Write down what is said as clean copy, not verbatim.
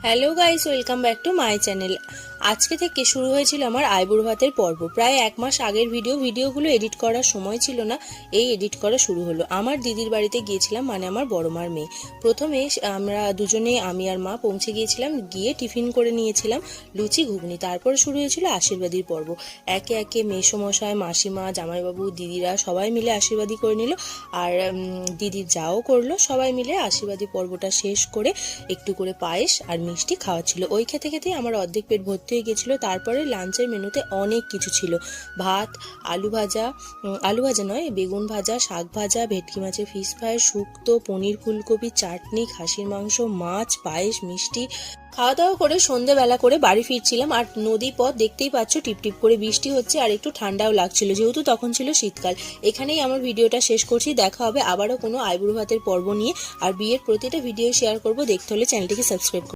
Hello guys, welcome back to my channel. আজকে থেকে শুরু হয়েছিল আমার আইবুড়ো ভাতের পর্ব। প্রায় 1 মাস আগের ভিডিওগুলো এডিট করার সময় ছিল না, এই এডিট করা শুরু হলো। আমার দিদির বাড়িতে গিয়েছিলাম, মানে আমার বড় মার মেয়ে। প্রথমে আমরা দুজনে, আমি আর মা পৌঁছে গিয়েছিলাম, গিয়ে টিফিন করে নিয়েছিলাম লুচি ঘুগনি। তারপরে শুরু হয়েছিল আশীর্বাদীর পর্ব। একে একে মেসোমশাই, মাসিমা, জামাইবাবু, দিদিরা সবাই মিলে আশীর্বাদী করে নিল, আর দিদির যাও করলো। সবাই মিলে আশীর্বাদী পর্বটা শেষ করে একটু করে পায়েস আর মিষ্টি খাওয়া ছিল। ওই খেতে খেতেই আমার অর্ধেক পেট ভর্তি হয়ে গেছিলো। তারপরে লাঞ্চের মেনুতে অনেক কিছু ছিল। ভাত, আলু ভাজা নয়, বেগুন ভাজা, শাক ভাজা, ভেটকি মাছের ফিশ ফ্রাই, শুক্তো, পনির ফুলকপি, চাটনি, খাসির মাংস, মাছ, পায়েস, মিষ্টি। খাওয়া দাওয়া করে সন্ধ্যেবেলা করে বাড়ি ফিরছিলাম, আর নদী পথ দেখতেই পাচ্ছ, টিপটিপ করে বৃষ্টি হচ্ছে, আর একটু ঠান্ডাও লাগছিল, যেহেতু তখন ছিল শীতকাল। এখানেই আমার ভিডিওটা শেষ করছি। দেখা হবে আবারও কোনো আইবুড়ো ভাতের পর্ব নিয়ে, আর বিয়ের প্রতিটা ভিডিও শেয়ার করব। দেখতে হলে চ্যানেলটিকে সাবস্ক্রাইব করুন।